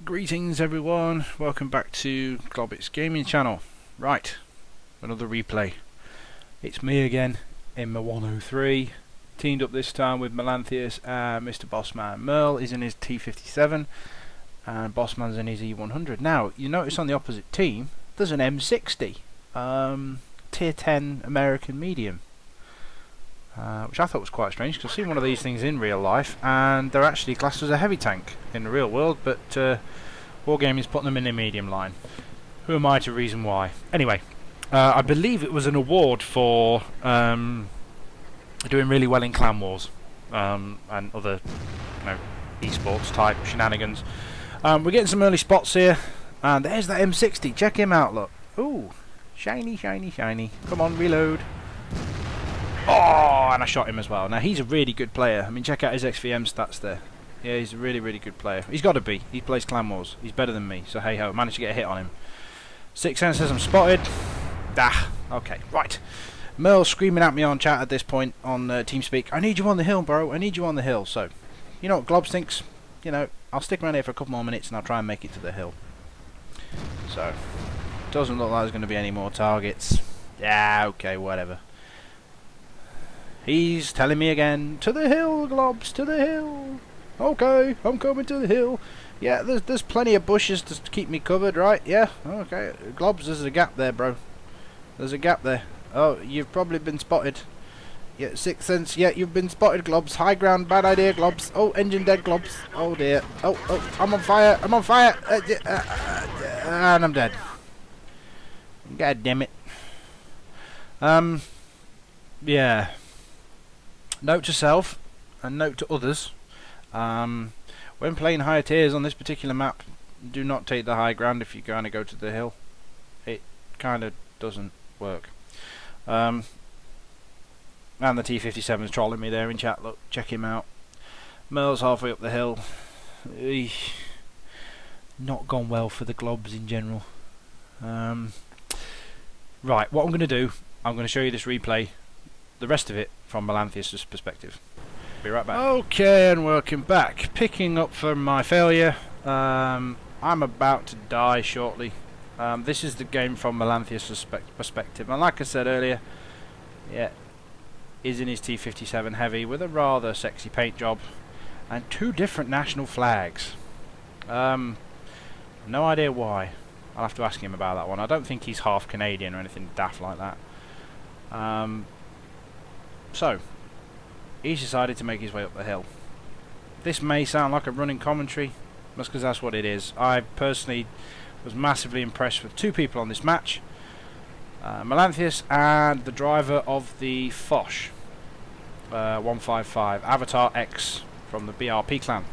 Greetings everyone, welcome back to Globbits gaming channel. Right, another replay. It's me again, M103, teamed up this time with Melanthius and Mr. Bossman. Merl is in his T57 and Bossman's in his E100. Now, you notice on the opposite team, there's an M60, tier 10 American medium. Which I thought was quite strange because I've seen one of these things in real life and they're actually classed as a heavy tank in the real world, but Wargaming's putting them in the medium line. Who am I to reason why? Anyway, I believe it was an award for doing really well in clan wars and other esports type shenanigans. We're getting some early spots here and there's that M60, check him out, look. Ooh, shiny, shiny, shiny. Come on, reload. Oh, and I shot him as well. Now, he's a really good player. I mean, check out his XVM stats there. Yeah, he's a really, really good player. He's got to be. He plays Clan Wars. He's better than me. So, hey-ho. Managed to get a hit on him. 6 says I'm spotted. Okay, right. Merl screaming at me on chat at this point on TeamSpeak. I need you on the hill, bro. I need you on the hill. So, you know what Globbs thinks? You know, I'll stick around here for a couple more minutes and I'll try and make it to the hill. So, doesn't look like there's going to be any more targets. Yeah, okay, whatever. He's telling me again, to the hill, Globbs, to the hill. Okay, I'm coming to the hill. Yeah, there's plenty of bushes to keep me covered, right? Yeah, okay. Globbs, there's a gap there, bro. There's a gap there. Oh, you've probably been spotted. Yeah, 6 cents. Yeah, you've been spotted, Globbs. High ground, bad idea, Globbs. Oh, engine dead, Globbs. Oh dear. Oh, I'm on fire. I'm on fire. And I'm dead. God damn it. Yeah. Note to self and note to others, when playing higher tiers on this particular map, do not take the high ground if you're going to go to the hill. It kind of doesn't work. And the T57 is trolling me there in chat. Look, check him out. Merl's halfway up the hill. Eesh. Not gone well for the Globs in general. Right, what I'm going to do, I'm going to show you this replay, the rest of it from Melanthius' perspective. Be right back. Okay, and welcome back. Picking up from my failure, I'm about to die shortly. This is the game from Melanthius' perspective, and like I said earlier, yeah, is in his T57 heavy with a rather sexy paint job and 2 different national flags. No idea why. I'll have to ask him about that one. I don't think he's half Canadian or anything daft like that. So, he's decided to make his way up the hill. This may sound like a running commentary, just because that's what it is. I personally was massively impressed with 2 people on this match. Melanthius and the driver of the Foch 155, Avatar X from the BRP clan.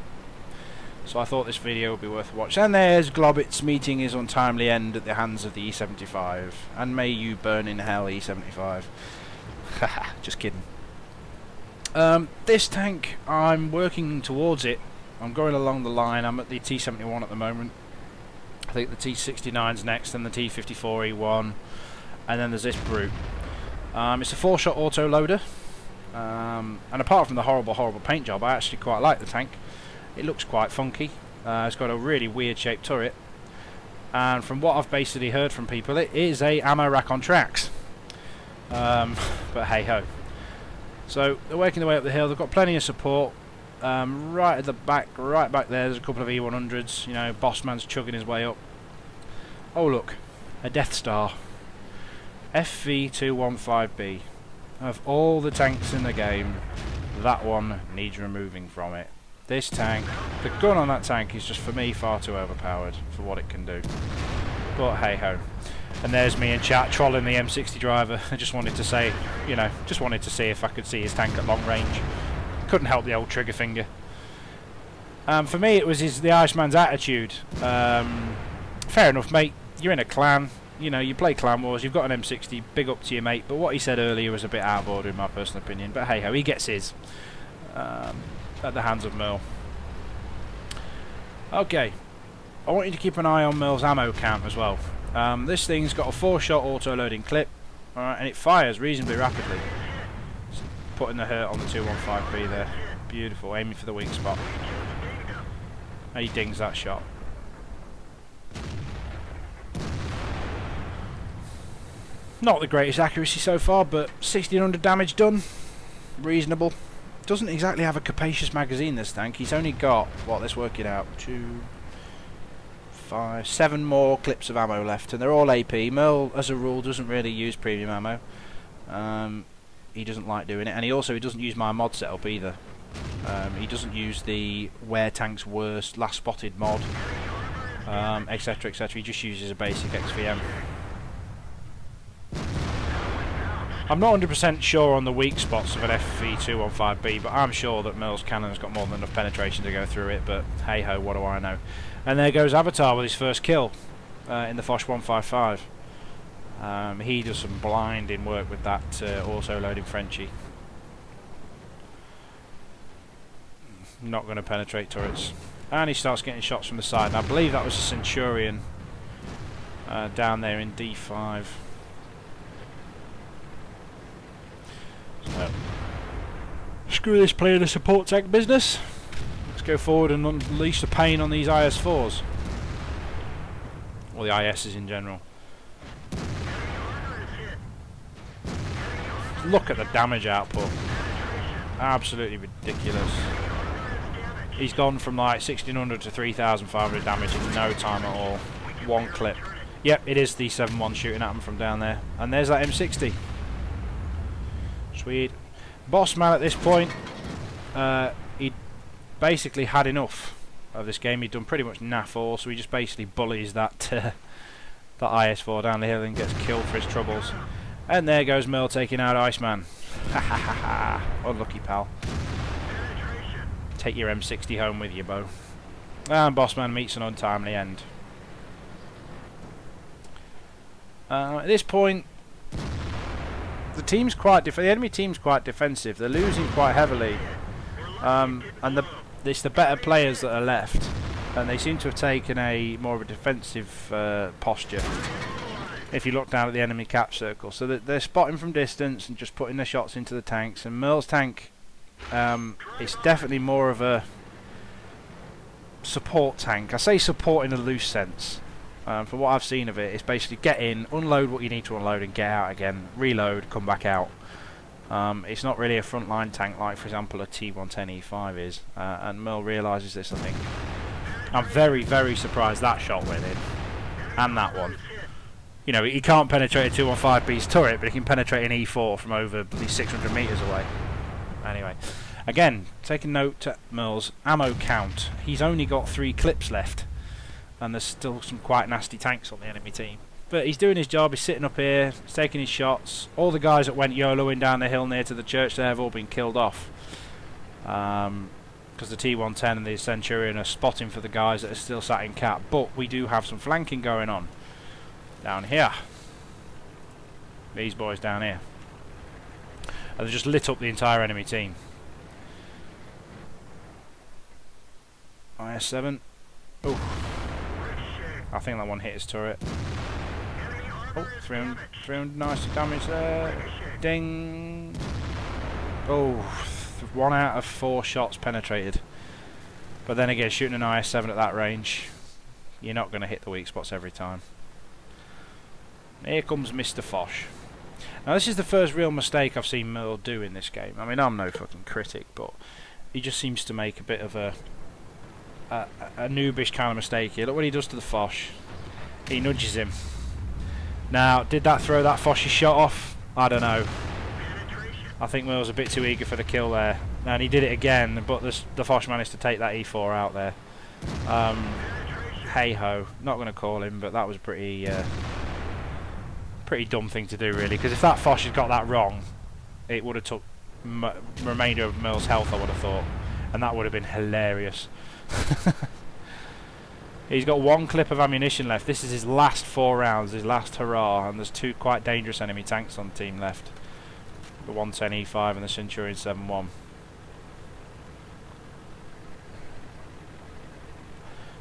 So I thought this video would be worth a watch. And there's Globbits meeting his untimely end at the hands of the E75. And may you burn in hell, E75. Haha, just kidding. This tank, I'm working towards it. I'm going along the line. I'm at the T71 at the moment. I think the T69's next, and the T54 E1, and then there's this brute. It's a 4-shot auto loader, and apart from the horrible paint job, I actually quite like the tank. It looks quite funky. It's got a really weird shaped turret, and from what I've basically heard from people, it is a ammo rack on tracks. But hey ho. So they're working their way up the hill. They've got plenty of support. Right at the back, right back there, there's a couple of E100s. You know, Bossman's chugging his way up. Oh look, a Death Star. FV215B. Of all the tanks in the game, that one needs removing from it. This tank, the gun on that tank is just for me far too overpowered for what it can do. But hey ho. And there's me in chat trolling the M60 driver. I just wanted to say, you know, just wanted to see if I could see his tank at long range. Couldn't help the old trigger finger. For me, it was the Irishman's attitude. Fair enough, mate. You're in a clan. You know, you play Clan Wars. You've got an M60. Big up to you, mate. But what he said earlier was a bit out of order, in my personal opinion. But hey ho, he gets his at the hands of Merl. Okay, I want you to keep an eye on Merl's ammo count as well. This thing's got a 4-shot auto-loading clip, alright, and it fires reasonably rapidly. Just putting the hurt on the 215B there. Beautiful, aiming for the weak spot. And he dings that shot. Not the greatest accuracy so far, but 1600 damage done. Reasonable. Doesn't exactly have a capacious magazine, this tank. He's only got, what, let's work it out, 2, 5, 7 more clips of ammo left, and they're all AP. Merl, as a rule, doesn't really use premium ammo. He doesn't like doing it, and he doesn't use my mod setup either. He doesn't use the Where Tank's Worst, Last Spotted mod, etc, etc. He just uses a basic XVM. I'm not 100% sure on the weak spots of an FV215B, but I'm sure that Merl's cannon's got more than enough penetration to go through it, but hey ho, what do I know. And there goes Avatar with his first kill in the Foch 155. He does some blinding work with that auto-loading Frenchie. Not going to penetrate turrets. And he starts getting shots from the side. And I believe that was a Centurion down there in D5. So, screw this playing the support tank business. Let's go forward and unleash the pain on these IS-4s. Or the ISs in general. Look at the damage output. Absolutely ridiculous. He's gone from like 1600 to 3500 damage in no time at all. One clip. Yep, it is the 7-1 shooting at him from down there. And there's that M60. Sweet. Boss man at this point, he'd basically had enough of this game. He'd done pretty much naff all, so he just basically bullies that that IS-4 down the hill and gets killed for his troubles. And there goes Merl taking out Iceman. Ha ha ha ha. Unlucky pal. Take your M60 home with you, Bo. And Bossman meets an untimely end. At this point, the enemy team's quite defensive. They're losing quite heavily, and it's the better players that are left, and they seem to have taken a more of a defensive posture. If you look down at the enemy cap circle, so that they're spotting from distance and just putting their shots into the tanks. And Merl's tank, it's definitely more of a support tank. I say support in a loose sense. From what I've seen of it, it's basically get in, unload what you need to unload, and get out again. Reload, come back out. It's not really a frontline tank like, for example, a T110E5 is. And Merl realises this, I think. I'm very, very surprised that shot went in. And that one. You know, he can't penetrate a 215B's turret, but he can penetrate an E4 from over at least 600 metres away. Anyway, again, taking note to Merl's ammo count. He's only got 3 clips left. And there's still some quite nasty tanks on the enemy team. But he's doing his job, he's sitting up here, he's taking his shots. All the guys that went YOLOing down the hill near to the church there have all been killed off. Because the T110 and the Centurion are spotting for the guys that are still sat in cap. But we do have some flanking going on. Down here. These boys down here. And they've just lit up the entire enemy team. IS-7. Oh. I think that one hit his turret. Oh, 300 nice damage there. Ding. Oh, 1 out of 4 shots penetrated. But then again, shooting an IS-7 at that range, you're not going to hit the weak spots every time. Here comes Mr. Foch. Now this is the first real mistake I've seen Merl do in this game. I mean, I'm no fucking critic, but he just seems to make a bit of a noobish kind of mistake here. Look what he does to the Foch. He nudges him. Now, did that throw that Foch's shot off? I don't know. I think Merl's a bit too eager for the kill there. And he did it again, but the Foch managed to take that E4 out there. Hey ho. Not going to call him, but that was pretty dumb thing to do, really. Because if that Foch had got that wrong, it would have took remainder of Merl's health, I would have thought. And that would have been hilarious. He's got 1 clip of ammunition left. This is his last 4 rounds, his last hurrah, and there's 2 quite dangerous enemy tanks on the team left. The 110E5 and the Centurion 7-1.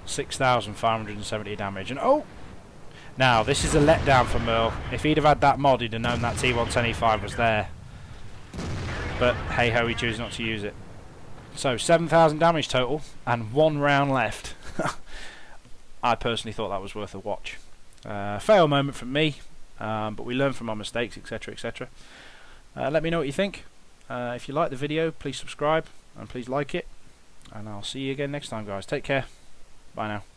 6,570 damage. And oh! Now, this is a letdown for Merl. If he'd have had that mod, he'd have known that T110E5 was there. But hey ho, he chose not to use it. So 7,000 damage total and 1 round left. I personally thought that was worth a watch. Fail moment from me. but we learn from our mistakes, etc, etc. Let me know what you think. If you like the video, please subscribe and please like it, and I'll see you again next time, guys. Take care. Bye now.